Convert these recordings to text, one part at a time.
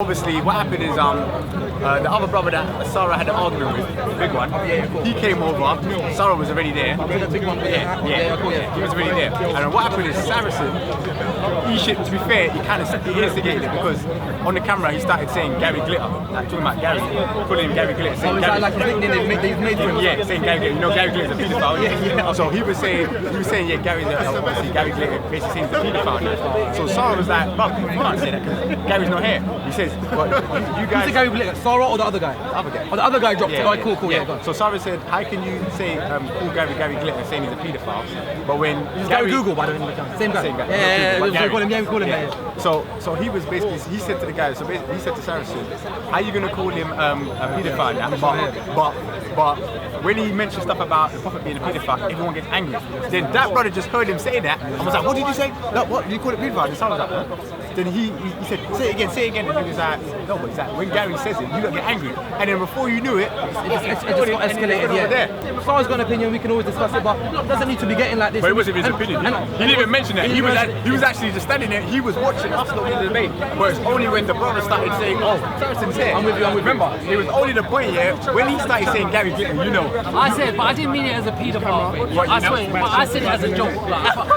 Obviously, what happened is the other brother that Sarah had an argument with, the big one, he came over. Sarah was already there. The big one, He was already there. And what happened is Saracen, to be fair, he instigated it because on the camera he started saying Gary Glitter, like talking about Gary, calling him Gary Glitter. So is that like his nickname they've made for him? Yeah, saying Gary Glitter. You know Gary Glitter's a paedophile. Yeah. So he was saying, yeah, Gary Glitter basically saying he's a paedophile. So Sarah was like, "Bro, you can't say that because Gary's not here." He says, "But you guys." Who's the Gary Glitter? Sarah or the other guy? The other guy. Oh, the other guy dropped it. Yeah. Alright, cool. Yeah, go on. So Sarah said, "How can you say call Gary Glitter saying he's a paedophile?" But when Gary Google, by the way, same guy. Yeah, we call him. Yeah. So he was basically, he said to the guy, he said to Saracen, "How are you gonna call him a paedophile?" But when he mentioned stuff about the prophet being a paedophile, everyone gets angry. Then that brother just heard him say that and was like, "What did you say? No, what did you call it paedophile?" And Sarah was like, "Huh?" Then he said, say it again. And he was like, "No, but it's like, when Gary says it, you don't get angry." And then before you knew it, it just got escalated. Yeah. Sarah's got an opinion, we can always discuss it, but it doesn't need to be getting like this. But it wasn't his opinion. He didn't even mention that. He was actually just standing there. He was watching us not in the debate. But it's only when the brother started saying, "Oh, Saracen's here." I'm with you. Remember, it was only the point here when he started saying Gary Glitter, you know. I said, but I didn't mean it as a paedophile thing. I swear, but I said it as a joke.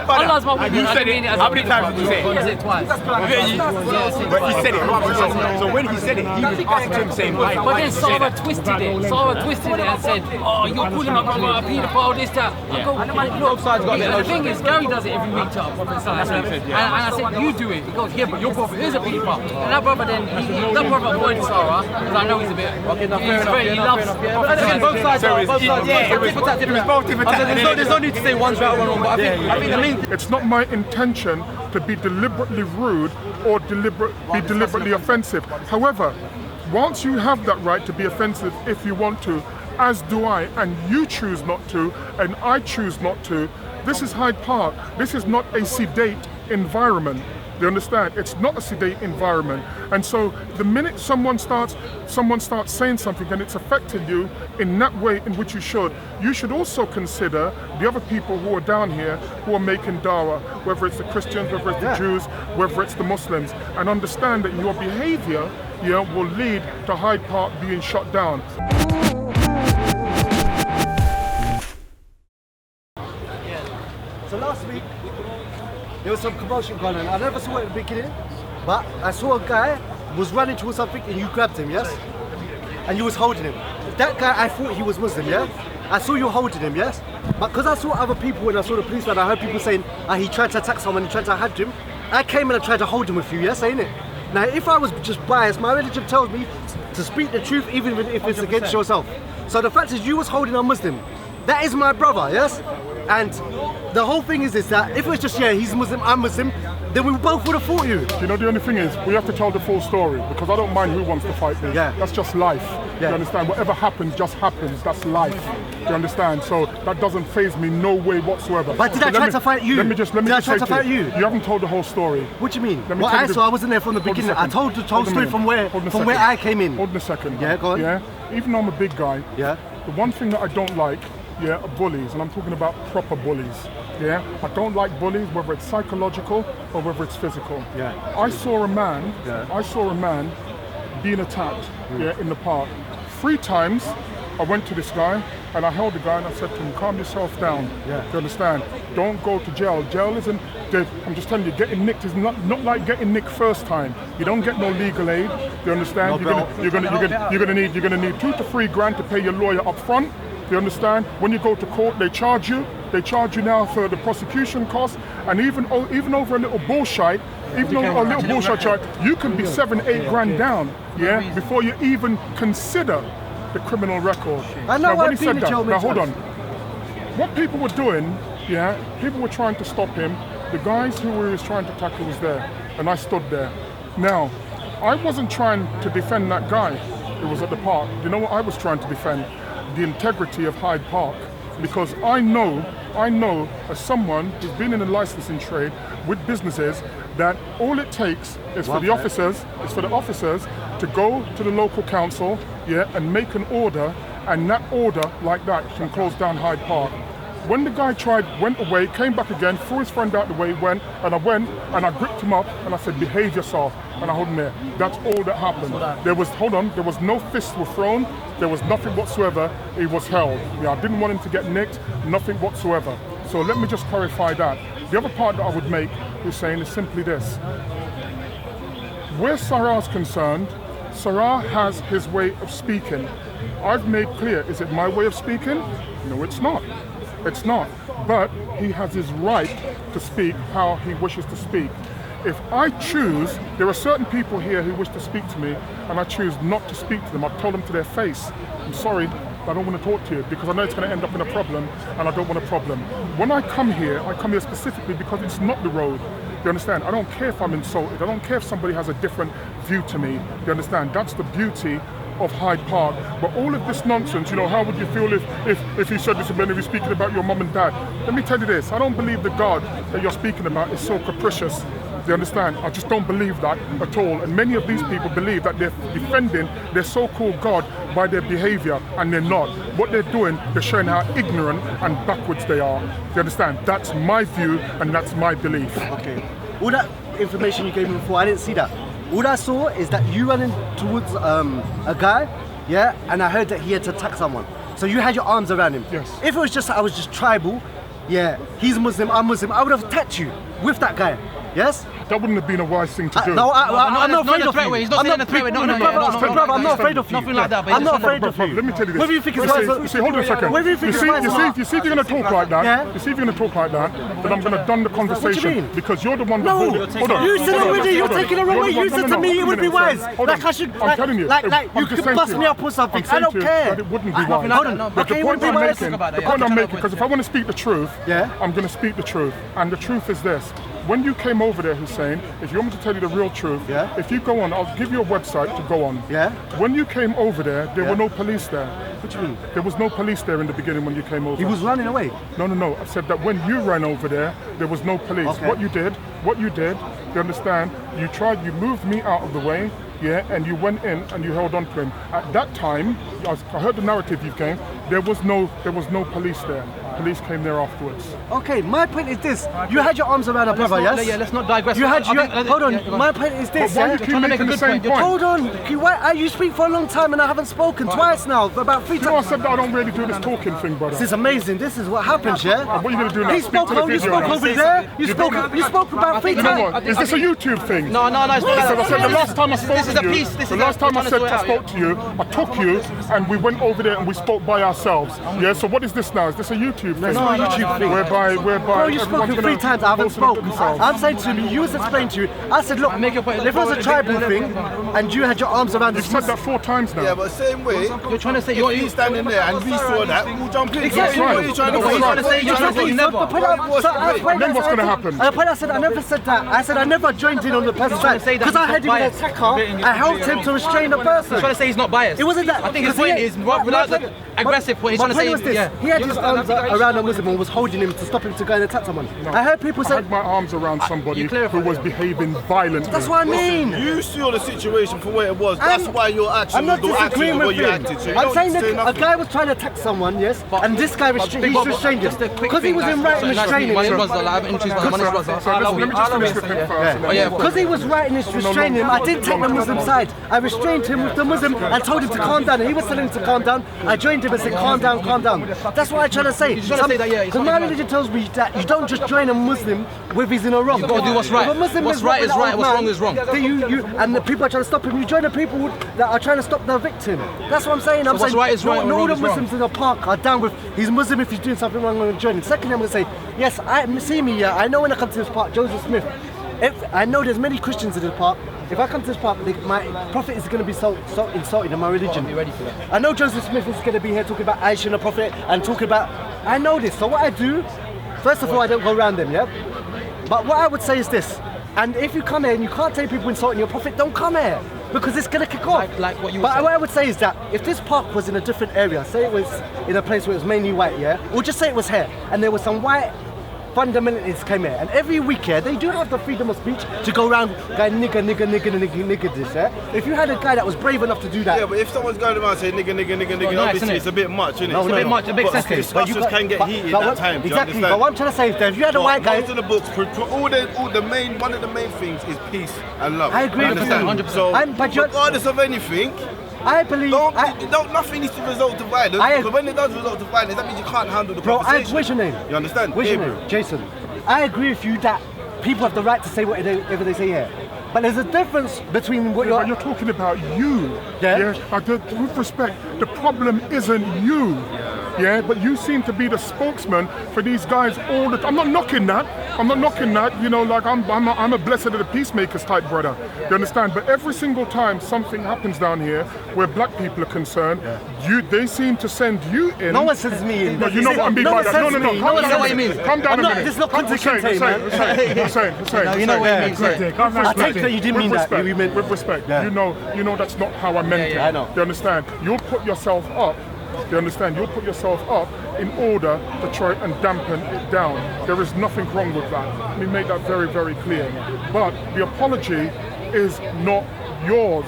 Allah's my witness. I didn't mean it as a paedophile. How many times did you say it? I said it twice. But he said it. So when he said it, he was asking him saying, "Why?" But then Sarah twisted it. Sarah twisted it and said, "Oh, you're calling my brother a paedophile, this, that." I go, "Look, the thing is, Gary does it every week to our prophet. And I said, "You do it." He goes, "Yeah, but your prophet is a paedophile." And that brother then, that brother avoided Sarah, because I know he's a bit, he loves both sides. It was both different tactics. There's no need to say one's right or one wrong, but I think the main thing. It's not my intention to be deliberately rude or be deliberately offensive. However, once you have that right to be offensive if you want to, as do I, and you choose not to, and I choose not to, this is Hyde Park. This is not a sedate environment. You understand? It's not a sedate environment. And so the minute someone starts saying something and it's affecting you in that way in which you should also consider the other people who are down here who are making dawah, whether it's the Christians, whether it's the Jews, whether it's the Muslims, and understand that your behavior will lead to Hyde Park being shut down. So last week, there was some commotion going on. I never saw it at the beginning, but I saw a guy was running towards something and you grabbed him, yes? And you was holding him. That guy, I thought he was Muslim, yeah? I saw you holding him, yes? But because I saw other people when I saw the policeman, I heard people saying he tried to attack someone, he tried to hide him. I came in and tried to hold him with you, yes, ain't it? Now, if I was just biased, my religion tells me to speak the truth even if it's against yourself. So the fact is you was holding a Muslim. That is my brother, yes? And the whole thing is this, that if it was just, he's Muslim, I'm Muslim, then we both would have fought you. You know, the only thing is, we have to tell the full story, because I don't mind who wants to fight me. Yeah. That's just life. Yeah. You understand? Whatever happens, just happens. That's life. You understand? So that doesn't faze me no way whatsoever. But did I try to fight you? Let me just say you haven't told the whole story. What do you mean? Well, I wasn't there from the beginning. I told the whole story from where I came in. Hold on a second. Yeah, go on. Yeah? Even though I'm a big guy, the one thing that I don't like, are bullies, and I'm talking about proper bullies. Yeah, I don't like bullies, whether it's psychological or whether it's physical. Yeah. I saw a man being attacked in the park. 3 times I went to this guy and I held the guy and I said to him, calm yourself down. Yeah. You understand? Don't go to jail. Jail isn't good. I'm just telling you, getting nicked is not like getting nicked first time. You don't get no legal aid. You understand? You're gonna need 2 to 3 grand to pay your lawyer up front. You understand? When you go to court, they charge you. They charge you now for the prosecution costs, and even over a little bullshit, you can be 7-8 grand down, before you even consider the criminal record. I know when he said that. Now hold on. What people were doing, people were trying to stop him. The guys who he was trying to tackle was there, and I stood there. Now, I wasn't trying to defend that guy who was at the park. You know what I was trying to defend? The integrity of Hyde Park, because I know as someone who's been in the licensing trade with businesses, that all it takes is for the officers to go to the local council and make an order, and that order like that can close down Hyde Park. When the guy went away, came back again, threw his friend out the way, went, and I gripped him up, and I said, behave yourself, and I hold him there. That's all that happened. There was no fists were thrown, there was nothing whatsoever, he was held. Yeah, I didn't want him to get nicked, nothing whatsoever. So let me just clarify that. The other part that I would make, Hussain, is simply this. Where Sarah's concerned, Sarah has his way of speaking. I've made clear, is it my way of speaking? No, it's not. It's not. But he has his right to speak how he wishes to speak. If I choose, there are certain people here who wish to speak to me, and I choose not to speak to them. I've told them to their face, I'm sorry, I don't want to talk to you because I know it's going to end up in a problem, and I don't want a problem. When I come here specifically because it's not the road. You understand? I don't care if I'm insulted. I don't care if somebody has a different view to me. You understand? That's the beauty of Hyde Park. But all of this nonsense, how would you feel if he said this when he was speaking about your mum and dad? Let me tell you this, I don't believe the God that you're speaking about is so capricious. You understand? I just don't believe that at all. And many of these people believe that they're defending their so-called God by their behavior, and they're not. What they're doing, they're showing how ignorant and backwards they are. You understand? That's my view and that's my belief. Okay. All that information you gave me before, I didn't see that. All I saw is that you ran in towards a guy, yeah, and I heard that he had to attack someone. So you had your arms around him. Yes. If it was just I was just tribal, yeah, he's Muslim, I'm Muslim, I would have attacked you with that guy. Yes? That wouldn't have been a wise thing to do. No, I'm not afraid of you. He's not saying a threat way. No, I'm not afraid of you. Nothing like that. I'm not afraid of you. Let me tell you this. Whether you think it's wise, you see, hold on a second. Whether you think it's wise, you see, if you're going to talk like that, yeah? you see, if you're going to talk like that, then I'm going to done the conversation. What do you mean? Because you're the one that No, hold on. you said already. You're taking it the wrong way. You said to me it would be wise. Like I should. I'm telling you. Like you could bust me up or something. I don't care. That it wouldn't be wise. Hold on. But the point I'm making, because if I want to speak the truth, yeah, I'm going to speak the truth, and the truth is this. When you came over there, Hussain, if you want me to tell you the real truth, yeah, if you go on, I'll give you a website to go on. Yeah. When you came over there were no police there. What do you mean? There was no police there in the beginning when you came over. He was running away. No. I said that when you ran over there was no police. Okay. What you did, you understand, you moved me out of the way, yeah, and you went in and you held on to him. At that time, I heard the narrative you gave, there was no police there. Police came there afterwards. Okay, my point is this. You had your arms around a brother, yes? Yeah, let's not digress. Hold on, my point is this. But why you keep making the same point? Hold on, you speak for a long time and I haven't spoken twice now, about 3 times. I said that I don't really do this talking thing, brother. This is amazing, this is what happens, yeah? What are you going to do now? You spoke over there, you spoke about 3 You know times. what? Is this a YouTube thing? No, it's not. Because I said the last time I spoke This is to a you, piece. the last time I said I spoke to you, I took you and we went over there and we spoke by ourselves. Yeah, so what is this now? Is this a YouTube thing? It's not a YouTube thing. Whereby Bro, you've spoken 3 times, I haven't spoken. I'm saying to me, you was explaining to you, I said, look, if it was a tribal thing and you had your arms around You've this said that 4 times now. Yeah, but same way, You're trying to say you're standing there and we saw that, we'll jump in. Exactly. What are you trying to You're trying to say never. Then what's going to happen? I never said that. I said I never joined in on the person's side because I had him an attacker. I helped him to restrain the person. He's trying to say he's not biased. It wasn't that. I think his point is without the aggressive point. He's trying to say was this. He had his arms around a Muslim and was holding him to stop him to go and attack someone. I heard people say I had my arms around somebody who was behaving violently. that's what I mean. You saw the situation for where it was. That's why your action I'm not was the action disagreeing the way with you him. acted. So you I'm don't saying say that a nothing. guy was trying to attack someone, yes, and this guy restrained him because he was in right and restraining him. Because he was right in his restraining him, I didn't take the Muslim side. I restrained him with the Muslim and told him to calm down. And he was telling him to calm down. I joined him and said, calm down, calm down. That's what I'm trying to say. Because my religion tells me that you don't just join a Muslim if he's in a wrong. You've got to do what's right. What's right is right, what's wrong is wrong. And the people are trying to stop him. You join the people that are trying to stop the victim. That's what I'm saying. I'm saying right is right, all wrong the is wrong. Muslims in the park are down with, he's Muslim if he's doing something wrong, I'm going to join him. Secondly, I'm going to say, yes, see me, I know when I come to this park, Joseph Smith, I know there's many Christians in this park. If I come to this park, my prophet is going to be so insulted in my religion. Be ready for that. I know Joseph Smith is going to be here talking about Aisha and the prophet and talking about, I know this. So what I do, first of all, I don't go around them, yeah? But what I would say is this, and if you come here and you can't take people insulting your prophet, don't come here. Because it's going to kick off. Like what you But what I would say is that if this park was in a different area, say it was in a place where it was mainly white, yeah? Or just say it was here, and there was some white fundamentalists came here, and every week here, they do have the freedom of speech to go around going nigga this, yeah? If you had a guy that was brave enough to do that... Yeah, but if someone's going around saying nigga, obviously it's a bit much, isn't it? It's a bit much, a bit excessive. Discussions can get heated at times, exactly, do you but what I'm trying to say is that if you had a white guy... Most of the books, one of the main things is peace and love. I agree with you. 100%. So, regardless of anything, I believe... nothing needs to result to violence, because when it does result to violence, that means you can't handle the conversation. What's your name? You understand? What's your name? Jason. I agree with you that people have the right to say whatever they say here. But there's a difference between what But you're talking about you. Yeah. With respect, the problem isn't you. Yeah, but you seem to be the spokesman for these guys all the time. I'm not knocking that. You know, like I'm a blessed of the peacemakers type brother. You understand? But every single time something happens down here where black people are concerned, they seem to send you in. No one sends me in. No, you know what I'm being like that. No. No, know what you mean. Calm down a minute. This is not contradiction, man. Hussain. You know what I mean. I take that you didn't mean that. With respect, you know that's not how I meant it. I know. You understand? You'll put yourself up. You understand? You'll put yourself up in order to try and dampen it down. There is nothing wrong with that. Let me make that very, very clear. But the apology is not yours,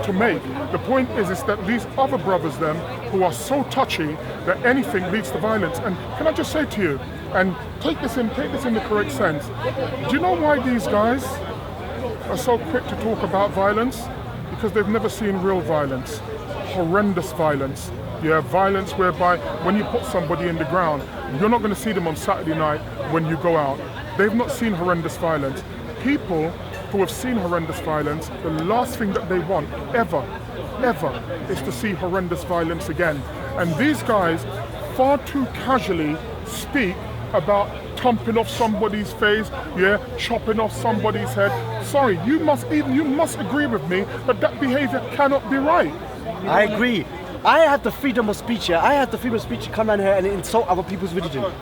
to make. The point is that these other brothers then, who are so touchy that anything leads to violence. And can I just say to you, and take this in the correct sense, do you know why these guys are so quick to talk about violence? Because they've never seen real violence, horrendous violence. Yeah, violence whereby when you put somebody in the ground, you're not going to see them on Saturday night when you go out. They've not seen horrendous violence. People who have seen horrendous violence, the last thing that they want ever, is to see horrendous violence again. And these guys far too casually speak about thumping off somebody's face, chopping off somebody's head. Sorry, you must agree with me that behavior cannot be right. I agree. I have the freedom of speech here. I have the freedom of speech to come down here and insult other people's religion. Wait,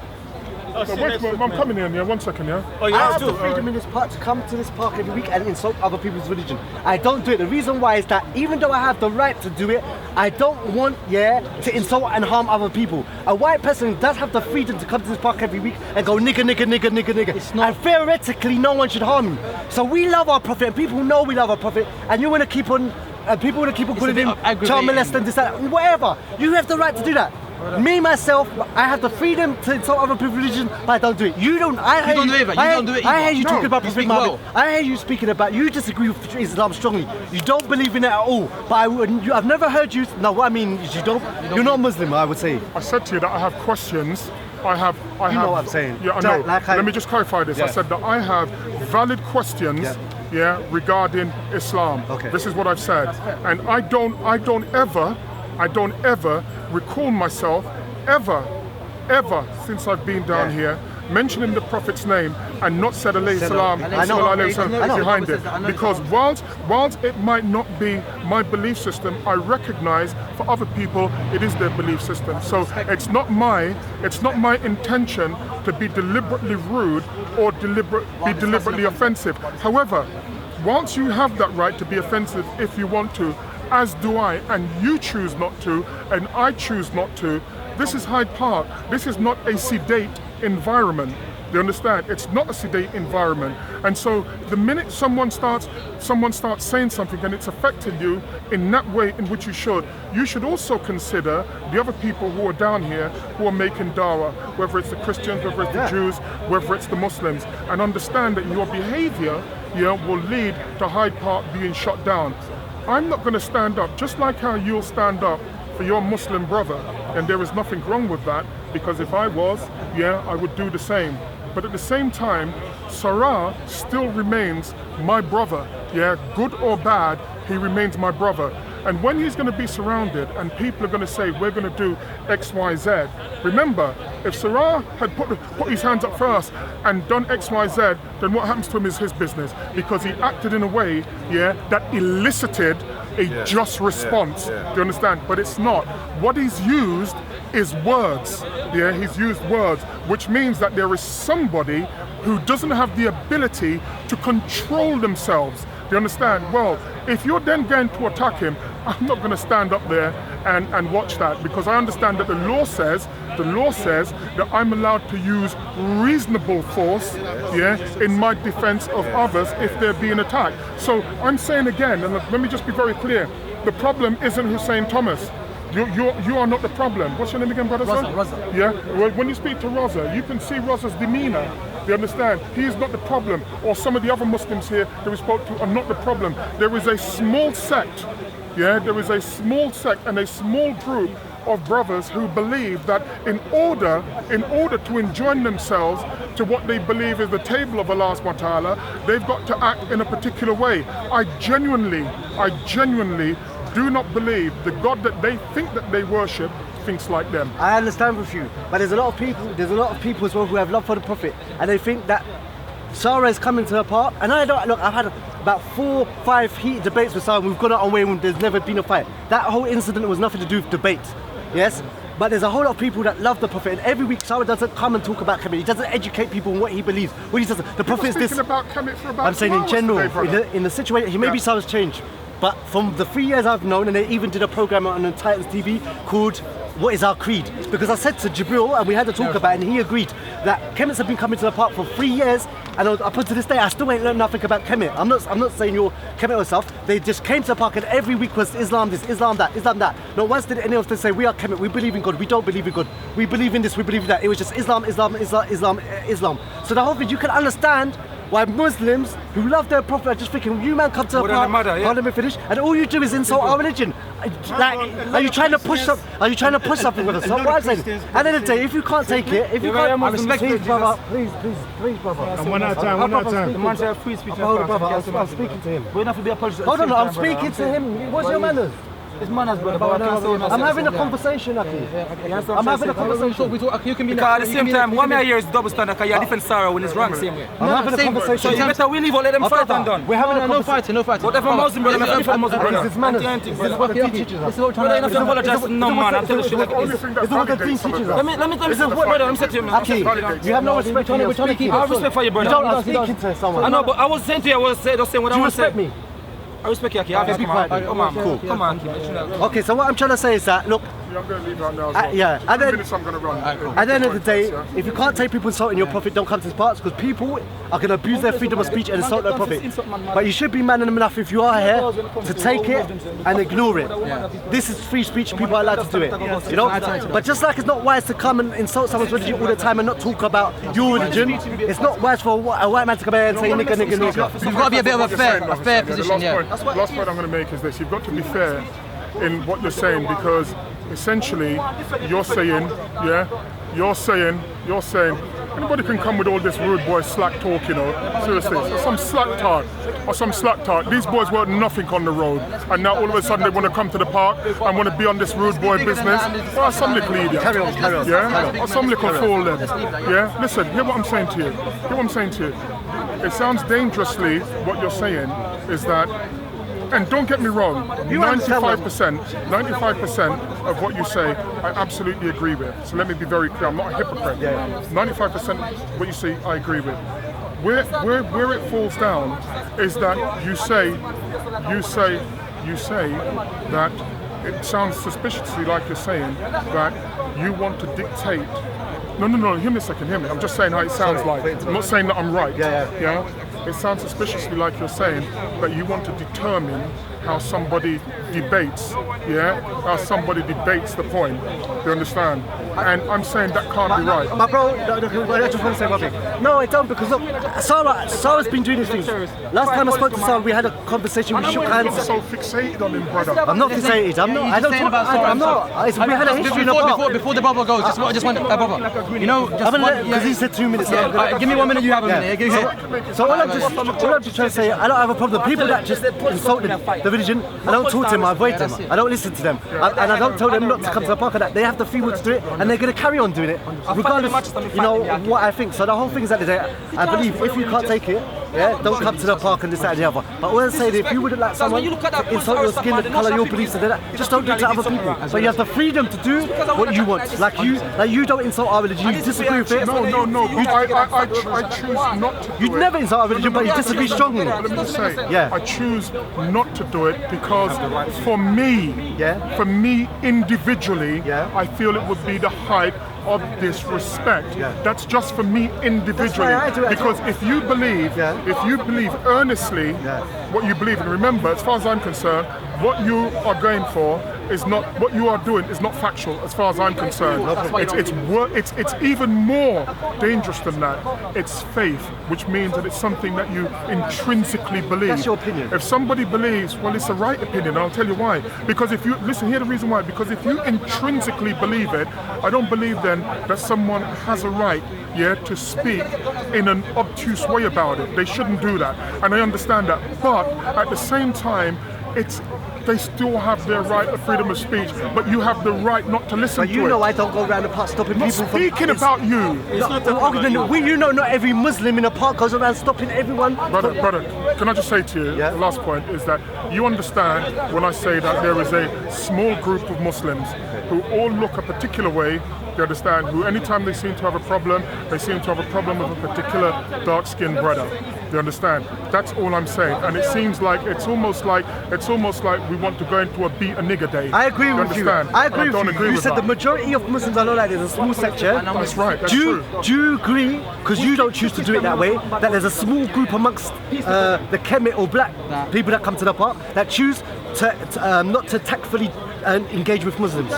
I'm coming in, 1 second, I have the freedom in this park to come to this park every week and insult other people's religion. I don't do it. The reason why is that even though I have the right to do it, I don't want, to insult and harm other people. A white person does have the freedom to come to this park every week and go nigga. It's not. And theoretically, no one should harm you. So we love our prophet, and people know we love our prophet, and you want to keep on. And people want to keep on calling him child molester, this, that, whatever. You have the right to do that. Me, myself, I have the freedom to insult other people's religion, but I don't do it. You don't. I hear you talking about Prophet Muhammad. I hear you speaking about. You disagree with Islam strongly. You don't believe in it at all. But I've never heard you. No, what I mean is you're not Muslim. I would say. I said to you that I have questions. I have. You know what I'm saying? Yeah, I know. Let me just clarify this. I said that I have valid questions. Regarding Islam. Okay. This is what I've said, and I don't ever recall myself ever since I've been down here mentioning the Prophet's name and not said alayhi salam behind it. Because whilst it might not be my belief system, I recognize for other people it is their belief system. So it's not my intention to be deliberately rude or be deliberately offensive. However, once you have that right to be offensive if you want to, as do I, and you choose not to, and I choose not to, this is Hyde Park. This is not a sedate environment. You understand? It's not a sedate environment. And so the minute someone starts saying something and it's affecting you in that way in which you should also consider the other people who are down here who are making dawah, whether it's the Christians, whether it's the Jews, whether it's the Muslims, and understand that your behavior will lead to Hyde Park being shut down. I'm not going to stand up, just like how you'll stand up for your Muslim brother, and there is nothing wrong with that, because if I was, I would do the same. But at the same time, Sarah still remains my brother. Good or bad, he remains my brother. And when he's going to be surrounded and people are going to say, we're going to do X, Y, Z, remember, if Sarah had put his hands up first and done X, Y, Z, then what happens to him is his business, because he acted in a way, that elicited a just response. Do you understand? But it's not. What he's used is words. He's used words, which means that there is somebody who doesn't have the ability to control themselves. Do you understand? Well, if you're then going to attack him, I'm not going to stand up there and watch that, because I understand that the law says that I'm allowed to use reasonable force, in my defense of others if they're being attacked. So I'm saying again, and let me just be very clear, the problem isn't Hussain Thomas. You are not the problem. What's your name again, brother? Rosa. Yeah. Well, when you speak to Rosa, you can see Rosa's demeanour. You understand? He is not the problem. Or some of the other Muslims here that we spoke to are not the problem. There is a small sect. Yeah. There is a small sect and a small group of brothers who believe that in order to enjoin themselves to what they believe is the table of Allah subhanahu wa ta'ala, they've got to act in a particular way. I genuinely do not believe the God that they think that they worship thinks like them. I understand with you, but there's a lot of people as well who have love for the Prophet, and they think that Sarah is coming to her part. And I don't look. I've had about 4, 5 heated debates with Sarah. We've gone out on way when there's never been a fight. That whole incident was nothing to do with debates. Yes. But there's a whole lot of people that love the Prophet, and every week Sarah doesn't come and talk about Kemet. He doesn't educate people on what he believes. What he says, the Prophet is this. About Kemet for about I'm saying in general, in the situation, he maybe Sarah's changed. But from the 3 years I've known, and they even did a program on Titans TV called What is Our Creed? Because I said to Jibril, and we had to talk about it, and he agreed that Kemets have been coming to the park for 3 years, and up until this day I still ain't learned nothing about Kemet. I'm not saying you're Kemet yourself. They just came to the park, and every week was Islam this, Islam that, Islam that. Not once did anyone say we are Kemet, we believe in God, we don't believe in God, we believe in this, we believe in that. It was just Islam. So the whole thing, you can understand why Muslims who love their Prophet are just thinking, you man come to the park, let me finish, and all you do is insult our religion. Like, are you trying to push something with us? So what I'm saying, at the end of the day, if you can't take it, if you can't, please, brother, please, brother. And one at a time. The man said free speech. I'm speaking to him. We're not to be apologized. Hold on, I'm speaking to him. What's your manners? It's manners, brother. I'm having a conversation, Aki. I'm having a conversation. You can be because at the same time, what I hear is double standard because you defend Sarah when it's wrong same way. I'm having a conversation. So you better we leave or let them fight and done. We're having no fighting. Whatever Muslim brother, I'm defend Muslim brother. This is manners. This is what the team teaches us. Brother, you don't have to apologize. No man, I'm telling you. This is what the team teaches us. Let me brother, I'm saying to him. Aki, you have no respect for me. I have respect for you, brother. I'm speaking to someone. I know, but I was saying to you, I was saying what I was saying. Do you respect me? I respect you, Aki. Come on, come on. Okay, so what I'm trying to say is that, look, I'm going to leave right now as well. yeah, and then, minutes I'm going to run. At the end of the day, if you can't take people insulting your Prophet, don't come to this parts, because people are going to abuse their freedom of speech and insult their Prophet. But you should be man enough if you are here to take it and ignore it. This is free speech, people are allowed to do it. You know? But just like it's not wise to come and insult someone's religion all the time and not talk about your religion, it's not wise for a white man to come here and say nigga. You've got to be a bit of a fair position, The last point I'm going to make is this: you've got to be fair in what you're saying, because essentially you're saying anybody can come with all this rude boy slack talk, you know, seriously, or some slack talk. These boys weren't nothing on the road, and now all of a sudden they want to come to the park and want to be on this rude boy business. Well, some little idiot. Carry on. Yeah? Or some little fool then. Yeah? Listen, hear what I'm saying to you. It sounds dangerously, what you're saying is that, and don't get me wrong, 95% of what you say, I absolutely agree with. So let me be very clear, I'm not a hypocrite. 95% what you say, I agree with. Where it falls down is that you say that it sounds suspiciously like you're saying that you want to dictate. No, hear me a second, I'm just saying how it sounds like. I'm not saying that I'm right. Yeah? It sounds suspiciously like you're saying that you want to determine how somebody debates, how somebody debates the point. You understand? And I'm saying that can't be right. But bro, I just want to say one thing. No, I don't, because look, Sarah's been doing these things. Last time I spoke to Sarah, we had a conversation, we shook hands. I'm so fixated on him, brother. I'm not fixated. I'm not. We had a history in the past. Before the bubble goes, just one brother. You know, because he said 2 minutes. Give me 1 minute, you have a minute. So all I'm just trying to say, I don't have a problem. People that just insulted the religion, I don't talk to them, I avoid them. I don't listen to them. And I don't tell them not to come to the park and that. They have the free will to do it, and they're going to carry on doing it, regardless, you know, what I think. So the whole thing is that I believe if you can't take it, yeah, don't come to the park and this, that, and the other. But all I'm saying, if you wouldn't like someone to insult your skin, the colour, your beliefs, and that, just don't do it to other people. But you have the freedom to do what you want. Like you don't insult our religion. You disagree with it. No. I choose not to. You never insult our religion, but you disagree strongly. Let me just say, Yeah. I choose not to do it because for me individually, I feel it would be the height of disrespect. That's just for me individually. That's why I do it. Because if you believe earnestly what you believe, and remember, as far as I'm concerned, what you are going for is not what you are doing is not factual as far as I'm concerned. It's even more dangerous than that. It's faith, which means that it's something that you intrinsically believe. That's your opinion. If somebody believes, well, it's the right opinion, and I'll tell you why. Because if you listen, hear the reason why. Because if you intrinsically believe it, I don't believe then that someone has a right, to speak in an obtuse way about it. They shouldn't do that, and I understand that. But at the same time, they still have their right of freedom of speech, but you have the right not to listen to it. But you know I don't go around the park stopping people from... Speaking about you. You know not every Muslim in a park goes around stopping everyone. Brother, can I just say to you, the last point is that you understand when I say that there is a small group of Muslims who all look a particular way. You understand? Who anytime they seem to have a problem, they seem to have a problem with a particular dark-skinned brother. You understand? That's all I'm saying. And it seems like it's almost like we want to go into a beat a nigger day. I agree with you. I agree with you. You said the majority of Muslims are not like there's a small section. That's right. That's true. Do you agree? Because you don't choose to do it that way. That there's a small group amongst the Kemet or black people that come to the park that choose to not to tactfully engage with Muslims.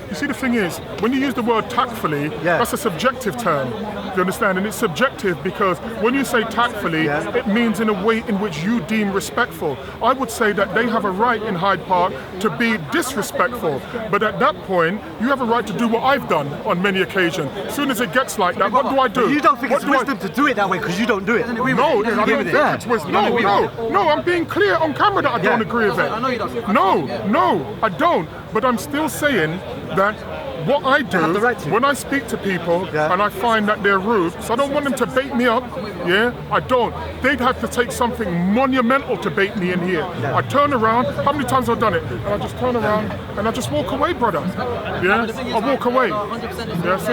You see, the thing is, when you use the word tactfully, that's a subjective term. You understand? And it's subjective because when you say tactfully, it means in a way in which you deem respectful. I would say that they have a right in Hyde Park to be disrespectful. But at that point, you have a right to do what I've done on many occasions. As soon as it gets like that, what do I do? You don't think it's wisdom to do it that way because you don't do it? No, I don't think it's wisdom. No, I'm being clear on camera that I don't agree with it. I know you don't. No, I don't. But I'm still saying that what I do when I speak to people and I find that they're rude, so I don't want them to bait me up, I don't. They'd have to take something monumental to bait me in here. I turn around, how many times have I done it? And I just turn around and I just walk away, brother. I walk away.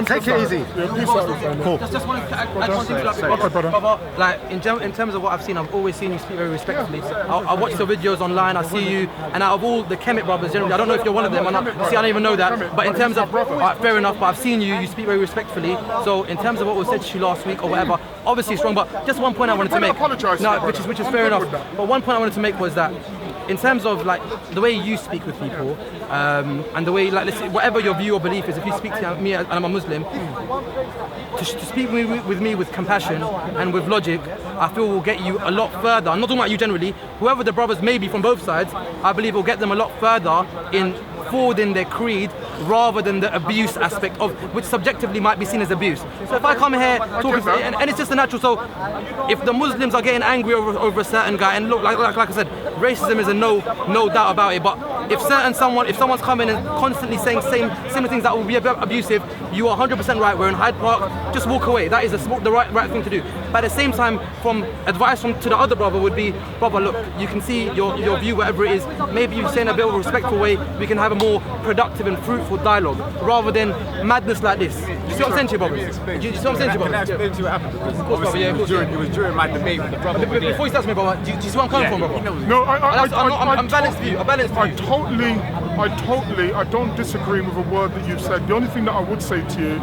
Take it easy. Peace out. Cool. Just want to add one thing to that. Okay, brother. Like in terms of what I've seen, I've always seen you speak very respectfully. I watch the videos online, I see you, and out of all the Kemet brothers generally, I don't know if you're one of them or not. See, I don't even know that. But in terms of, fair enough, but I've seen you speak very respectfully. So in terms of what was said to you last week or whatever, obviously strong, but just one point I wanted to make. Which is fair enough. But one point I wanted to make was that in terms of like the way you speak with people, and the way like whatever your view or belief is, if you speak to me and I'm a Muslim, to speak with me with compassion and with logic, I feel will get you a lot further. I'm not talking about you generally. Whoever the brothers may be from both sides, I believe will get them a lot further in forwarding their creed rather than the abuse aspect of which subjectively might be seen as abuse. So if I come here talking and it's just a natural, so if the Muslims are getting angry over a certain guy, and look like I said, racism is a no doubt about it, but if someone's coming and constantly saying similar things that will be abusive, you are 100% right. We're in Hyde Park, just walk away. That is the right thing to do. But at the same time, from advice to the other brother would be, brother, look, you can see your view, whatever it is, maybe you say in a bit of a respectful way, we can have a more productive and fruitful dialogue rather than madness like this. Do you see what I'm saying to you, brothers? Do you see what I'm saying to you, brothers? Can I explain to you what happened? Obviously, it was during my debate with the brother. Before you start to me, brother, do you see where I'm coming from, brother? No, I'm balanced view. I don't disagree with a word that you've said. The only thing that I would say to you,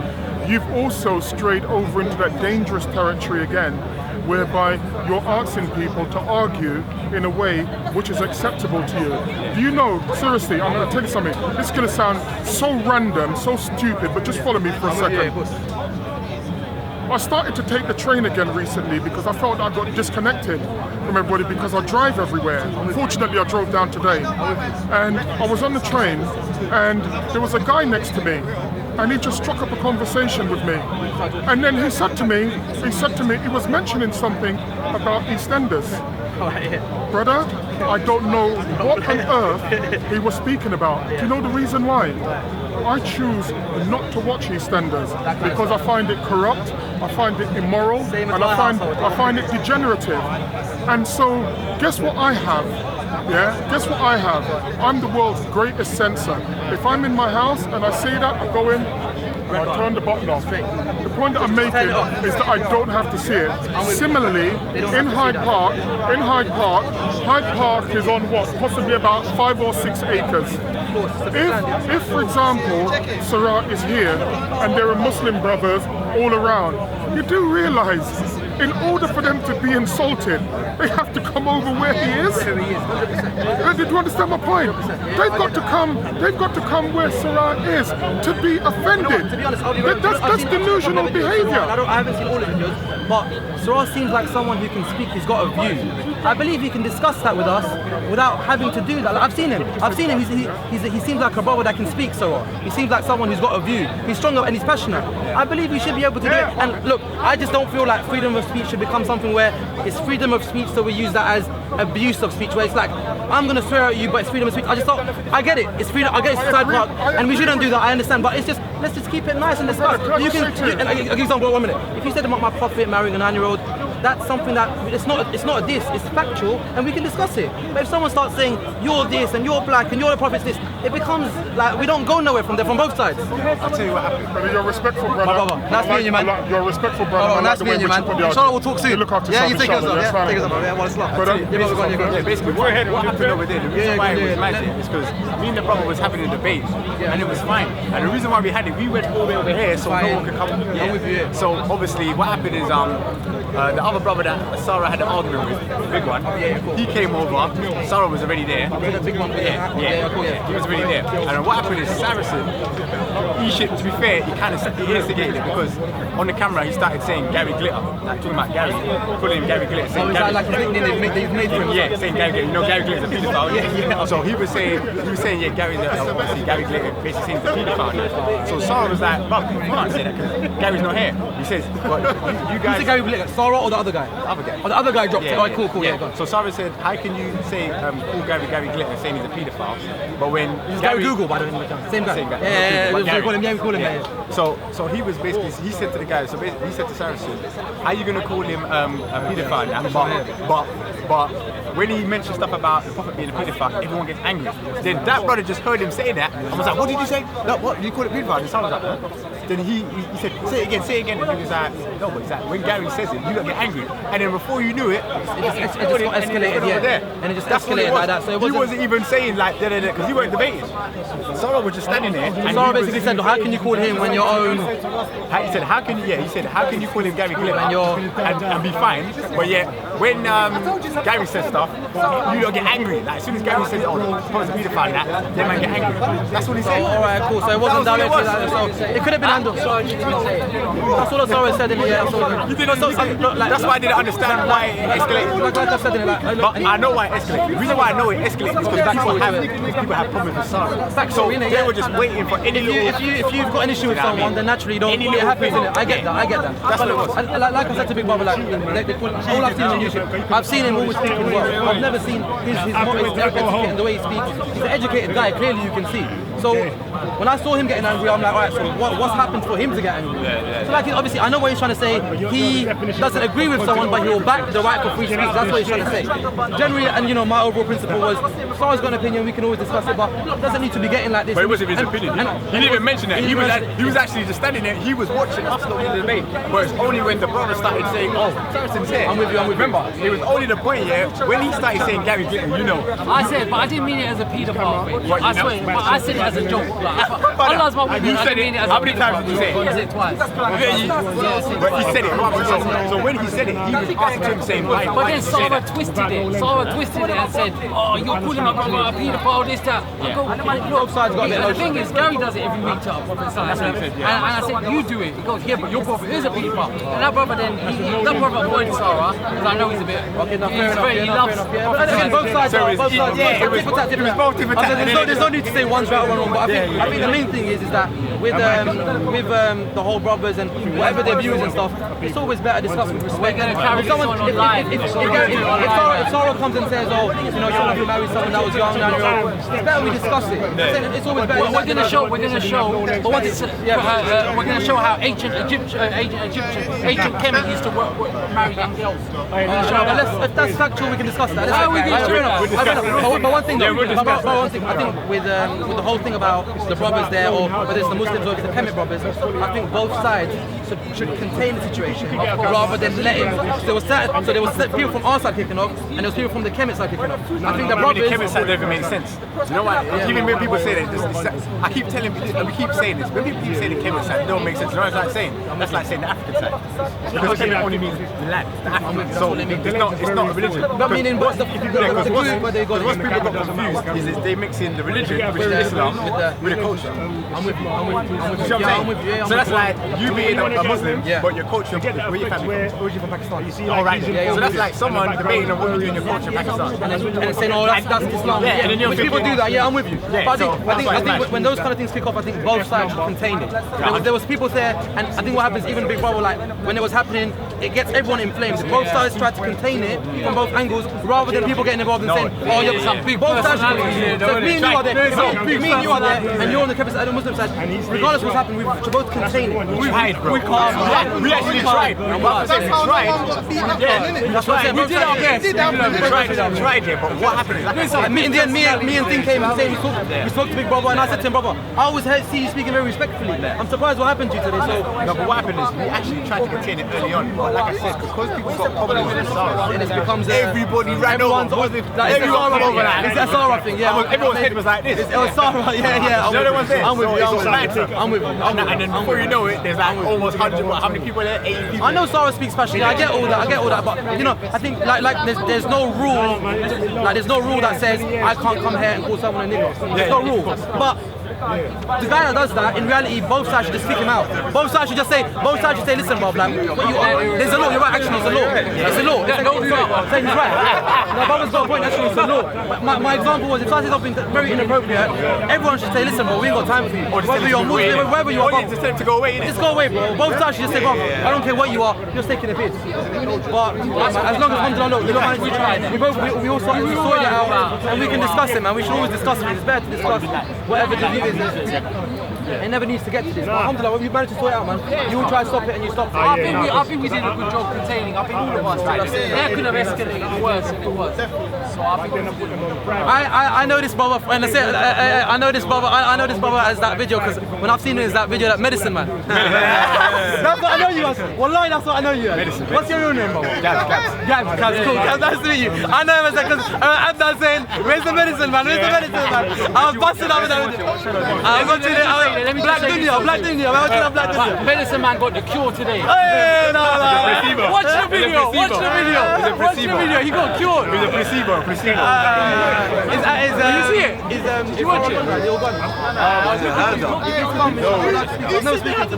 you've also strayed over into that dangerous territory again, whereby you're asking people to argue in a way which is acceptable to you. Do you know, seriously, I'm going to tell you something, this is going to sound so random, so stupid, but just follow me for a second. I started to take the train again recently because I felt I got disconnected from everybody because I drive everywhere. Unfortunately, I drove down today and I was on the train and there was a guy next to me and he just struck up a conversation with me. And then he said to me, he was mentioning something about EastEnders. Brother, I don't know what on earth he was speaking about. Do you know the reason why? I choose not to watch EastEnders because I find it corrupt, I find it immoral, and I find it degenerative. And so, guess what I have? Yeah, guess what I have? I'm the world's greatest censor. If I'm in my house and I see that, I go in, I turn the button off. The point that I'm making is that I don't have to see it. Similarly, in Hyde Park, Hyde Park is on what? Possibly about 5 or 6 acres. If for example, Sarah is here and there are Muslim brothers all around, you do realise in order for them to be insulted, they have to come over where he is. Did you understand my point? They've got to come where Sarah is to be offended. To be honest, that's delusional behaviour. I haven't seen all the videos, but Sarah seems like someone who can speak, he's got a view. I believe he can discuss that with us without having to do that. Like, I've seen him, he seems like a brother that can speak, Sarah. He seems like someone who's got a view. He's stronger and he's passionate. I believe he should be able to do it. And look, I just don't feel like freedom of speech should become something where it's freedom of speech, so we use that as abuse of speech, where it's like, I'm gonna swear at you, but it's freedom of speech. I just thought, I get it, it's freedom, I get it's side part, and we shouldn't do that, I understand, but it's just, let's just keep it nice and discuss. I'll give you an example, 1 minute. If you said about my prophet marrying a 9-year-old, that's something that, it's not a diss, it's factual, and we can discuss it. But if someone starts saying, you're this, and you're black, and you're the prophet's this, it becomes like, we don't go nowhere from there, from both sides. I'll tell you what happened. Brother, you're respectful, brother. My brother, nice meeting you, man. You're a respectful brother. Nice meeting you, man. Inshallah, we'll talk soon. You look after yeah, you yourself, take us up, inshallah, take us up, yeah, well, it's love. Basically, what happened over there, the reason why it was magic is because me and the brother was having a debate, and it was fine. And the reason why we had it, we went all the way over here so no one could come. So obviously, what happened is the other brother that Sarah had an argument with, the big one, he came over. Sarah was already there. The big one, He was already there. And what happened is Saracen, to be fair, he instigated it because on the camera he started saying Gary Glitter, like talking about Gary, calling him Gary Glitter. Oh, is that like his nickname they've made for him? Yeah, saying Gary Glitter. You know Gary Glitter's a paedophile. Yeah. So he was saying, yeah, Gary Glitter basically saying he's a paedophile. So Sarah was like, "Bro, you can't say that because Gary's not here." He says, "But you guys." Who's the Gary Glitter? Sarah or the other guy? The other guy. Oh, the other guy dropped it. Alright, cool. Yeah, go on. So Sarah said, "How can you say call Gary Glitter saying he's a paedophile?" But when Gary Google, by the way, same guy. Yeah, we call him. Yeah. So he was basically, he said to the guy, so basically he said to Saracen, "How are you going to call him a paedophile now?" But when he mentioned stuff about the prophet being a paedophile, everyone gets angry. Then that brother just heard him say that and was like, "What did you say? No, what did you call it paedophile?" And Sarah was like, "Huh?" Then he said, say it again. And he was like, "No, but it's like when Gary says it, you don't get angry." And then before you knew it, it just got escalated, yeah. And it just escalated like that. So he wasn't even saying like because he weren't debating. Sarah was just standing there. And Sarah basically said, "How can you call him when your own?" He said, "How can you call him Gary Glitter and be fine?" But yeah, when Gary says stuff, you don't get angry. Like as soon as Gary says, "Oh, the prophet's a paedophile," that they might get angry. That's what he said. All right, cool. So it wasn't directly like that. So it could have been handled. That's what Sarah said in the That's why I didn't understand why it escalated. Like I said in it, but I know why it escalated. The reason why I know it escalated is because people have problems with Sarah. So they were just waiting for any little. If you've got an issue with someone, then naturally you don't. It happens, innit? I get that. That's what it was. Like I said to Big Brother, all I've seen on YouTube, I've seen him always speaking well. I've never seen his educated in the way he speaks. He's an educated guy, clearly you can see. So when I saw him getting angry, I'm like, alright, so what's happened for him to get angry? So like, obviously, I know what he's trying to say. He doesn't agree with someone, but he'll back the right for free speech. That's what he's trying to say. Generally, and my overall principle was, Sarah's got an opinion, we can always discuss it, but it doesn't need to be getting like this. But it wasn't his opinion. He didn't even mention that. He was actually just standing there. He was watching us not in the debate. But it's only when the brother started saying, "Oh, Saracen's here." I'm with you. Remember, it was only the point, when he started saying Gary Glitter, I said, but I didn't mean it as a paedophile. I swear, but I said it as a joke. Allah's my witness. You said it. How many times did you say it? I said it twice. But he said it. So when he said it, he was asking him saying, "Why?" But then Sarah twisted it. Sarah twisted it and said, "Oh, you're calling my brother a paedophile, this, that." I go, Both sides got a bit the thing is, Gary does it every week to our prophet. And I said, "You do it." He goes, "Yeah, but your prophet is a paedophile." And that brother avoided Sarah because I know he's a bit. Okay, now fair enough. He loves both sides. There's There's no need to say one's right or one wrong, but I think the main thing is that the whole brothers and whatever their views and stuff, it's always better discussing with respect. We're going to carry If someone, if Sarah comes and says, oh, you know, someone who married someone that was young, 9-year-old, it's better we discuss it. It's always better. We're going to show. We're going to show how ancient Kemet used to marry young girls. If that's factual, we can discuss that. But one thing, I think with the whole thing about the brothers there, or whether it's the Muslims or it's the Kemet brothers, I think both sides should contain the situation rather than let him. There was people from our side kicking off, and there was people from the Kemet side kicking off. I think the brothers. The Kemet side doesn't make sense. You know what? Even when people say that, I keep telling people, we keep saying this. When people keep saying the Kemet side, it don't make sense. You know what I'm saying? That's like saying the African side. Because Kemet only means the land, the African. So it's not a religion. But meaning what's the Because what people got confused is they mix in the religion, which is Islam, with the culture. I'm with you. I'm with you. So that's like you being a Muslim, but your culture, where your family Originally from Pakistan. all right. So that's like someone debating on what you do in your culture in Pakistan. And saying, oh, that's Islam. Yeah, and then Which people do that. Yeah, I'm with you. Yeah, But so I think when those kind of things kick off, I think both sides should contain it. There was people there, and I think what happens, even Big Brother, like when it was happening, it gets everyone inflamed. Both sides try to contain it from both angles, rather than people getting involved and saying, oh, you're some big both sides. personalities. So me and you are there. Me and you are there, and you're on the Muslim side. Regardless of what's happened, we should both contain it. We hide, bro. We actually tried. That's what I'm saying. We did our best. We tried it, but what happened is in the end, me and Thing came and said we spoke to Big Brother, and I said to him, brother, I always see you speaking very respectfully. I'm surprised what happened to you today. So no, but what happened is we actually tried to contain it early on, but like I said, because people got problems with Sarah, and it becomes everybody ran over. Everyone ran over that. It's a Sarah thing, yeah. Everyone's head was like this. It was Sarah, yeah. I'm with you. And then before you know it, there's like almost 100. How many people there? 80 people. I know Sarah speaks Spanish. I get all that. But you know, I think like there's no rule. Like there's no rule that says I can't come here and call someone a nigger. There's no rule. But the guy that does that, in reality, both sides should just kick him out. Both sides should say, listen, Bob, like, what you are, there's a law, you're right, actually, it's a law. It's a law. So he's right. No, Bob's got a point, actually, it's a law. My example was, if I say something very inappropriate, everyone should say, listen, bro, we ain't got time for you. Whether you're Muslim, wherever you are, Bob, just tell him to go away. Just go away, bro. Both sides should just say, Bob, I don't care what you are, you're just taking a piss. But as long as Alhamdulillah, look, we all sorted it out, and we can discuss it, man. We should always discuss it. It's better to discuss whatever the view is. It never needs to get to this. But alhamdulillah, when you managed to sort it out, man, you will try to stop it and you stopped it. I think we did a good job containing. I think all of us did. That could have escalated worse than it was. So I think I know this brother, and I said I know this brother as that video, because when I've seen it as that video, that medicine man. That's what I know you as. Wallahi, that's what I know you as. What's your real name, bro? Gabz, cool. Gabz, nice to meet you. I know him as that because Abdul saying, where's the medicine man? I was busting up with that video. I got to the Black Dunya. Medicine man got the cure today. Hey, no. Watch the video. He got cured. It was a placebo. You see it? Did you watch it? No speaking to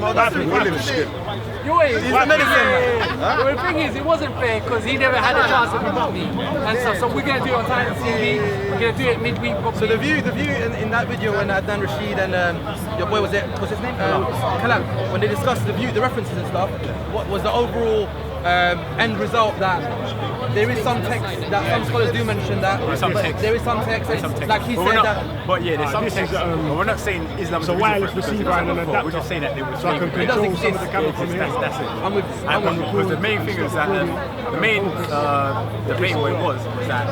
He's the medicine. Well, the thing is, it wasn't fair because he never had a chance to beat me and stuff. So we're gonna do it on Time TV. We're gonna do it midweek. So the view in that video when Dan Rashid and your boy what's his name? Kalam. When they discussed the references and stuff, what was the overall end result? That there is some text that some scholars do mention that there is some text. Like he said that. But yeah, there's some text. But we're not saying Islam is a wireless receiver and an adapter. We're just saying that it was. It doesn't exist. That's it. I'm with. Because the main thing is that the main debate what it was that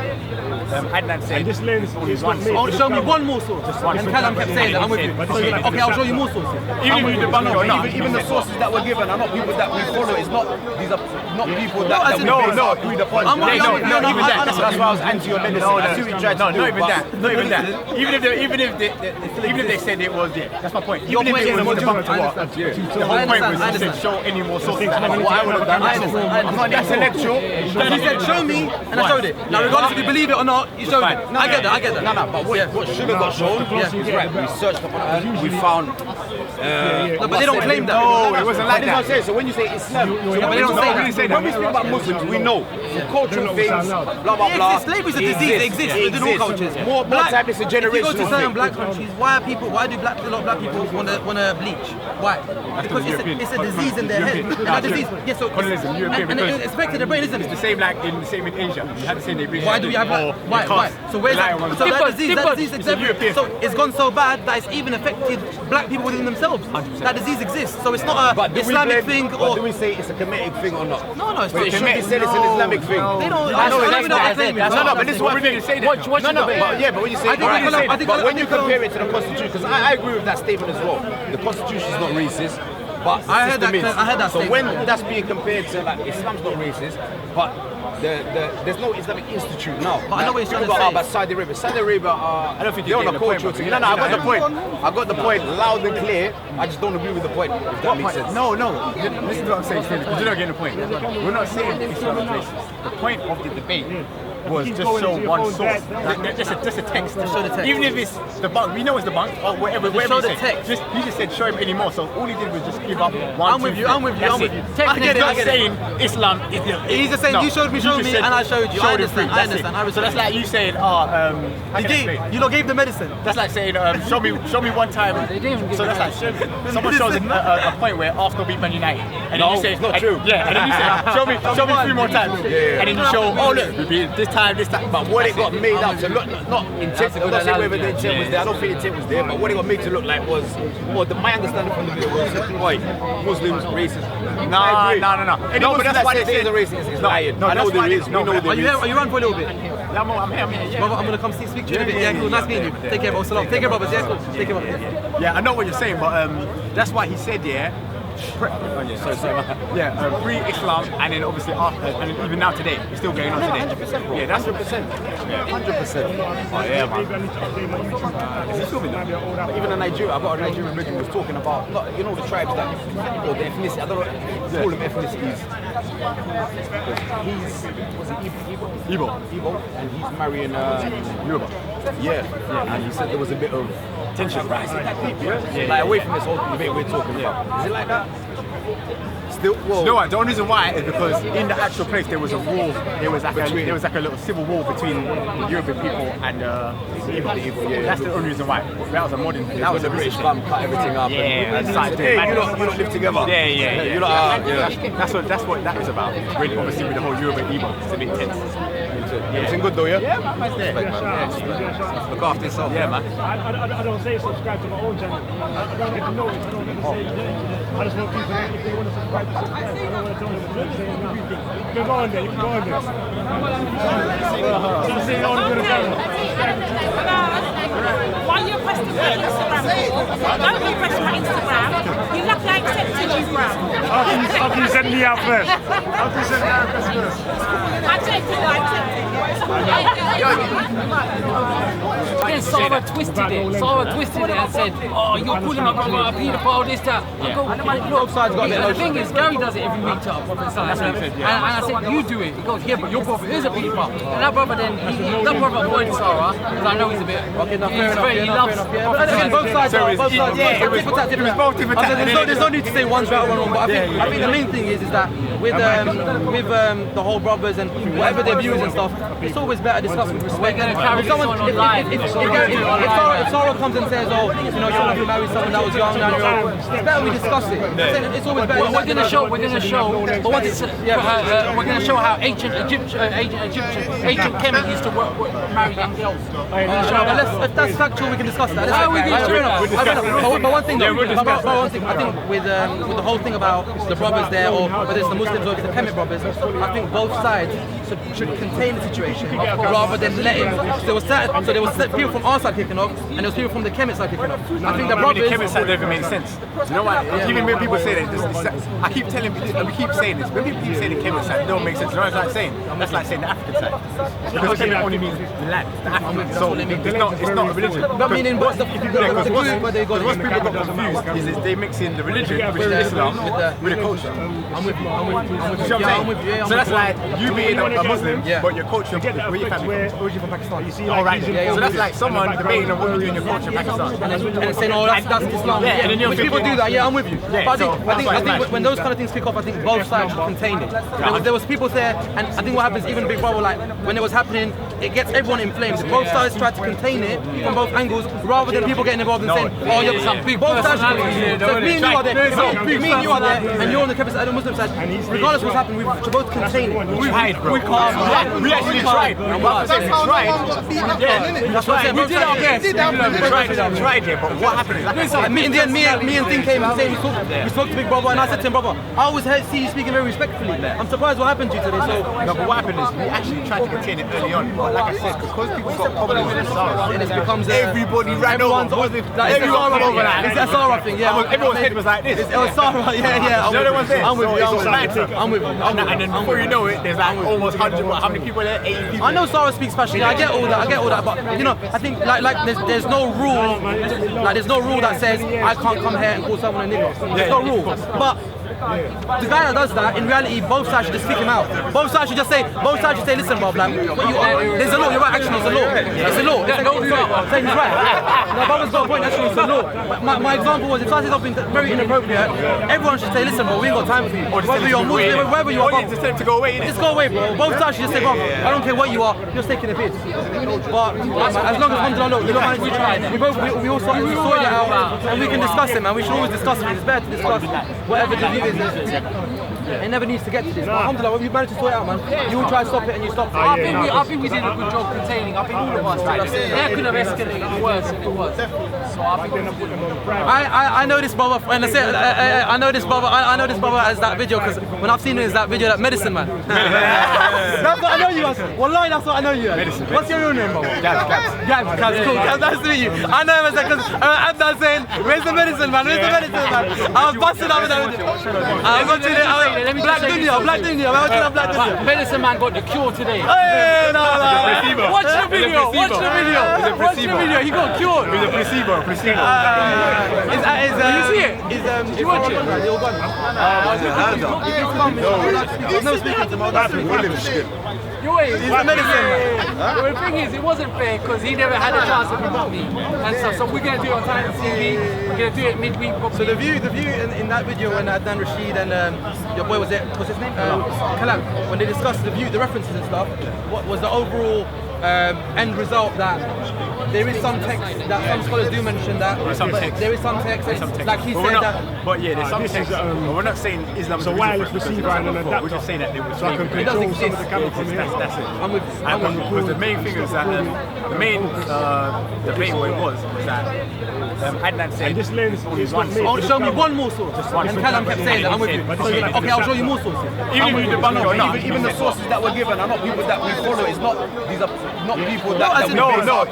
Adnan said only one source. Show me one more source. And Kalam kept saying that. I'm with you. Okay, I'll show you more sources. Even if you debunk it or not. Even the sources that were given are not people that we follow. It's not. These are not people that we agreed upon. No, even that. That's why I was anti your medicine. I see what you tried to do. Not even that. Even if they said it was, yeah, that's my point. Even if it was debunked or what. The whole point was to show any more sources. What I would have done. I'm not intellectual. He said, show me, and I showed it. Now, regardless if you believe it or not, you showed it. I get that. No, but what should have got shown is right. We searched upon it. We found. No, but they don't claim that. No, it wasn't like that. So when you say Islam, but they don't say that. When we speak about Muslims, we know. cultural things, blah blah blah. Slavery is a disease. It exists within all cultures. More time it's a generational If you go to certain thing. black countries, why do a lot of black people wanna bleach? Why? Because it's a disease in their head. And that disease, yeah, so Communism, European, and because it's affected the brain, isn't it? it's the same like in Asia. You had to say they bleach. Why do we have that? Why? So where's that? So that disease exists. So it's gone so bad that it's even affected black people within themselves. 100%. That disease exists. So it's not a Islamic thing But or. do we say it's a Kemetic thing or not? No, it's But not. it should be said it's an Islamic thing. They don't. I know don't know what they're claiming. No, but this is what we didn't say that. Watch No, the but yeah, but when you say I think but when you compare it to the Constitution, because I agree with that statement as well. The Constitution is not racist, but I heard system that- is. I heard that So statement. when that's being compared to like Islam's not racist, but there's no Islamic institute now. But I know what you're trying to People say. about Saudi Arabia. Saudi Arabia are. I don't think they're you're on a getting the point, cultural bro. thing. No, I got the point. I got the point loud and clear. I just don't agree with the point. If that makes sense. No. Listen to what I'm saying, because you're not getting the point. We're not saying Islam is racist. The point of the debate was just show one source. Just a text. show the text. Even if it's the bunk, we know it's the bunk, or whatever. show you the say. text. He just said show him anymore. So all he did was just give up one. I'm with you. That's it. I get it. I He's not get it. saying Islam is. He's just saying you showed me, just said, and I showed you. I showed him understand. free. I That's it. understand. So that's like you saying, You lot gave the medicine. that's like saying, show me one time. So that's like someone shows a point where Arsenal beat Man United, and then you say it's not true. Yeah, and then you say, show me 3 more times, and then you show, oh look, we beat this time. But what it got made out to look, not intent, I'm not saying whether the intent was there, I don't think the intent was there, but what it got made to look like was, my understanding from the video was, Muslims, racist. No. No, but that's why they say it's a racist, it's lying. I know there is, we know there is. Are you around for a little bit? I'm here. Brother, I'm gonna come speak to you in a bit. Yeah, cool. Nice meeting you. Take care, bro. Salam. Take care, brothers. Yeah, cool. Take care, brother. Yeah, I know what you're saying, but that's why he said, pre-Islam, and then obviously after, and then even now today, it's still going on today. 100%, bro. Yeah, that's 100%. 100%. Oh yeah, man. Is he filming that? But even in Nigeria, I got a Nigerian religion was talking about, the tribes that, or the ethnicity, I don't know, call them ethnicities. Was he Igbo, and he's marrying Yoruba. Yeah, and he said there was a bit of tension rising. Like away from this whole debate we're talking about. Is it like that? Still, well, You know what? The only reason why is because in the actual place there was a war. There was like a little civil war between the Yoruba people and the Igbo. That's the only reason why. That was a modern. that was a British bum, cut everything up. Yeah, and decided to- hey, you don't live together. Yeah. You lot, That's what that is about. Really, obviously with the whole Yoruba Igbo, it's a bit tense. Everything good though, yeah? Yeah, man, nice day. Look after yourself. Yeah, man. I don't say subscribe to my own channel. I don't get to know it. I don't get to say it. I just want people, if they want to subscribe, to subscribe. I don't want to tell them to say nothing. You can go on there. You can go on there. So you say you want to go to camera. Why you requesting my Instagram? Don't request my Instagram. You're lucky I accepted you, bro. How can you send me out first? How can you send me out first? I accepted it. Then Sarah twisted it and said, oh, you're calling my brother a paedophile, this, that. I go, look, the thing is, Gary does it every week to our prophet. And I said, you do it. He goes, yeah, but your prophet is a paedophile. And that brother then, that brother avoided Sarah, because I know he's a bit, he loves Both sides. Yeah, There's no need to say one's right or one wrong, but I think the main thing is that with the whole brothers and whatever their views and stuff, it's always better discussed with respect. We're going to carry this on online. If Sarah comes and says, oh, someone who married someone that was young, 9-year-old, it's better we discuss it. It's always better. We're going to show. We're going to show how ancient Kemet used to marry young girls. If that's factual, we can discuss that. But one thing, I think with the whole thing about the brothers there, or whether it's the Muslims or it's the Kemet brothers, I think both sides should contain the situation rather than let him. There was people from our side kicking off, and there was people from the Kemet side kicking off. I think the brothers. The Kemet side doesn't make sense. You know what? Even when people say that, I keep telling people, we keep saying this. When people keep saying the Kemet side, it don't make sense. You know what I'm saying? That's like saying the African side. Because Kemet only means the land, the African. So it's not a religion. But meaning what's the Because what people got confused is they mix in the religion, which is Islam, with the culture. I'm with you. You see what I'm saying? So that's like you being a Muslim, but your culture to get that effect where originally from Pakistan. You see, All right, he's so that's like someone debating on what you do in your culture in Pakistan. And saying, oh, that's Islam. Yeah, and then you're Which people thinking- do that. Yeah, I'm with you. Yeah, But so I think when those kind of things kick off, I think both sides should contain it. There was people there, and I think what happens, even Big Brother, like when it was happening, it gets everyone inflamed. Both sides try to contain it from both angles, rather than people getting involved and saying, oh, you're some big both sides. personalities here, So me and you are there. Me and you are there, and you're on the Muslim side. Regardless of what's happened, we should both contain it. We hide, bro. We can't. We actually tried. We tried. That's what I'm saying. We did our best. We tried it, but what happened is, like I said, In the end, me and Thing came and saying we spoke to Big Brother, and I said to him, brother, I always see you speaking very respectfully. I'm surprised what happened to you today. So no, but what happened is we actually tried to contain it early on. But like I said, because people got problems with Sarah, and it becomes everybody ran over. Everyone ran over that. It's a Sarah thing, yeah. Everyone's head was like this. It was Sarah, yeah. No one was there. I'm with you. I'm with you. And then before you know it, there's like almost 100. How many people there? 80 people. I know Sarah speaks Spanish. I get all that. But you know, I think like there's no rule. Like there's no rule that says I can't come here and call someone a nigger. There's no rule. But the guy that does that, in reality, both sides should just kick him out. Both sides should say, listen, Bob, like, what you are, there's a law, you're right, actually, it's a law. It's a law. Saying he's right. No, Bob's got a point, actually, it's a law. My example was, if I say something very inappropriate, everyone should say, listen, bro, we ain't got time for you. Whether you're Muslim, wherever you are, Bro, just tell him to go away. just go away, bro. Both sides should just say, bro, I don't care what you are, you're just taking a piss. But as long as Alhamdulillah, look, we all sorted it out, and we can discuss it, man. We should always discuss it. It's better to discuss whatever the view is. It never needs to get to this. But alhamdulillah, when you managed to sort it out, man, you will try to stop it and you stopped it. I think we did a good job containing. I think all of us did. That could have escalated worse if it was. So I think I know this brother, and I say I know this brother as that video because when I've seen it as that video, that medicine man. That's what I know you as. Wallahi, that's what I know you as. What's your real name, bro? Gabz, cool. Gabz, nice to meet you. I know him as that because Abdul saying, where's the medicine man? Where's the medicine man? I was busting up with that video. I was watching it. Black Dunya. I was watching Black Dunya. Medicine man got the cure today. Hey, no. Watch the video. He got cured. It was a placebo. You see it? Did you watch it? No speaking to He's the medicine. Well, the thing is, it wasn't fair because he never had a chance to beat me and stuff. So we're gonna do it on Time TV. We're gonna do it midweek. So the view in that video when Dan Rashid and your boy what's his name? Kalam. When they discussed the references and stuff, what was the overall end result that there is some text that some scholars do mention that there is some text. Like he said that. But yeah, there's some text. But we're not saying Islam is So why let's receive and an we're just saying that it was. So I can control some of the camera from here. That's it. I'm with Because the main thing is that the main debate what it was that Adnan said. And this lens is not made. Oh, show me one more source. And Kalam kept saying that. I'm with you. Okay, I'll show you more sources. Even if you debunk it or not. Even the sources that were given are not people that we follow. It's not these are not people that we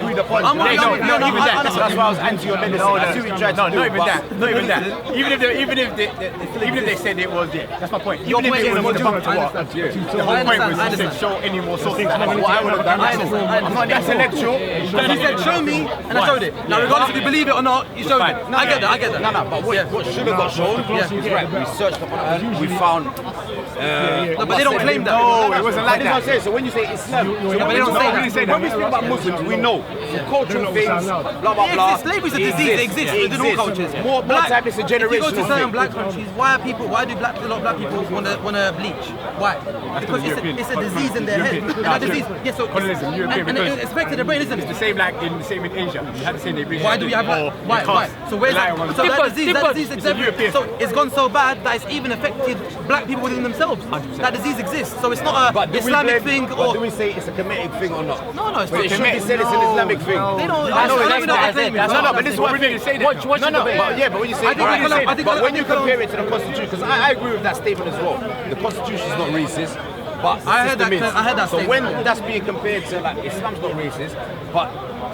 agree upon. Even that. That's why I was anti your medicine. I see what you tried to do. Not even that. Even if they said it was, yeah, that's my point. Even if it was debunked or what. The whole point was he said show any more sources. What I would have done. I'm not intellectual. He said show me, and I showed it. Now regardless if you believe it or not, you showed it. I get that. No, but what should have got shown is right. We searched upon it. We found. No, but they don't claim that. No, it wasn't like that. So when you say Islam, but they don't say that. when we speak about Muslims, we know cultural things, blah blah blah. Slavery is a disease. It exists within all cultures. More time it's a If you go to generational certain thing. black countries, why do a lot of black people want to bleach? Why? Because it's a disease in their head. And that disease, yes, so Communism, European, and it affected their brain, isn't It's it? the same like in Asia. You had to say they bleach. Why do we have that? Why? So where's that? So that disease exists. So it's gone so bad that it's even affected black people within themselves. That disease exists. So it's not a Islamic thing or. Do we say it's a Kemetic thing or not? No, it's But not. it should be said it's an Islamic thing. They don't. I know don't that's even know what not they're it. claiming. No, but this is what we didn't say that. Watch No, the but when you say, I think but when you I think compare it to the Constitution, because I agree with that statement as well. The Constitution is not racist, but the I heard system that- is. I heard that So statement. when that's being compared to like Islam's not racist, but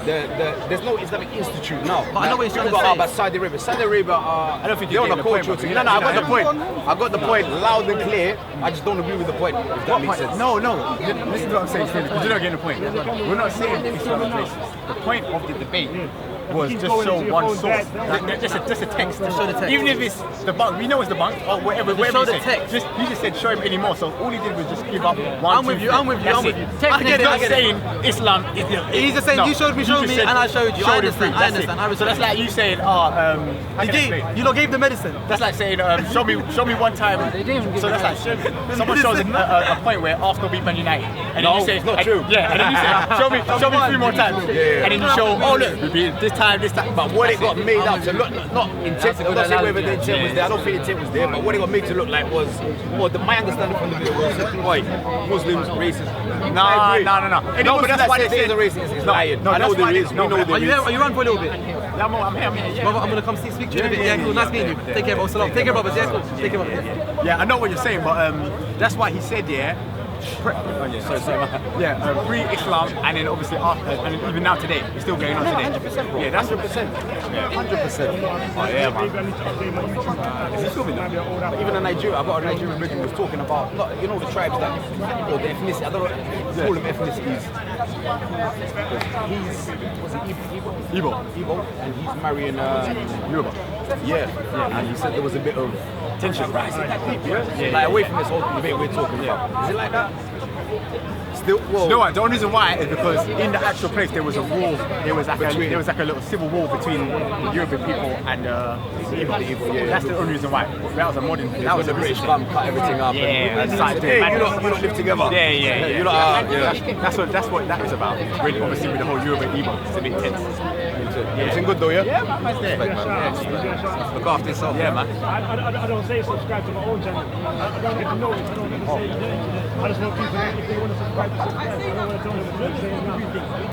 there's no Islamic institute now. But I know what he's trying to People say. go, about Saudi Arabia. Saudi Arabia are. I don't think they're you're on a getting the cultural point, thing. but No, I got you the know, point. I got the point loud and clear. I just don't agree with the point. If that makes sense. No. Listen to what I'm saying, because you're not getting the point. We're not saying Islam is racist. The point of the debate was keep just going show into your one phone source. there. Just a text. Just show the text. Even if it's the bunk, we know it's the bunk or whatever. show you the say. text. He just said show him anymore. So all he did was just give up one. I'm with you. I'm with you. That's I'm with it. you. Text I get it. I not get it. saying Islam. He's just saying you showed me, and I showed you. I understand. I That's it. understand. So that's like you saying, you lot gave the medicine. that's like saying, show me one time. So that's like someone shows a point where Arsenal beat Man United, and then you say it's not true. Yeah, and then you say, show me 3 more times, and then you show, oh look, we beat this time. But what it got made out to look, not intent, I'm not saying whether the intent was there, I don't think the intent was there, but what it got made to look like was, my understanding from the video was, Muslims, racist. No, but that's why they say there's a racist, it's lying. I know there is, we know there is. Are you around for a little bit? I'm here. Brother, I'm gonna come speak to you in a bit. Yeah, cool. Nice meeting you. Take care, bro. Salam. Take care, brothers. Yeah, cool. Take care, brothers. Yeah, I know what you're saying, but that's why he said, pre-Islam, and then obviously after, and then even now today, it's still going on today. 100%, bro. Yeah, that's 100%. 100%. Oh yeah, man. Is he filming that? But even in Nigeria, I got a Nigerian religion was talking about, you know, the tribes that, or the ethnicity, I don't know, call them ethnicities. Was he Igbo, and he's marrying Yoruba. Yeah, and he said there was a bit of tension rising. Like away from this whole debate we're talking about. Is it like that? Still, well, you know what? The only reason why is because in the actual place there was a war. There was like a little civil war between the Yoruba people and the Igbo. That's the only reason why. That was a modern. That was a British bum, cut everything up. Yeah, and hey, you don't live together. Yeah. You know, That's what that is about. Really, obviously with the whole Yoruba Igbo, it's a bit tense. Everything good though, yeah? Yeah, man, there. Look after yourself. Yeah, man. I don't say subscribe to my own channel. I don't get to know it. I don't ever say I just want people, if they want to subscribe, I don't want to tell them what they're saying.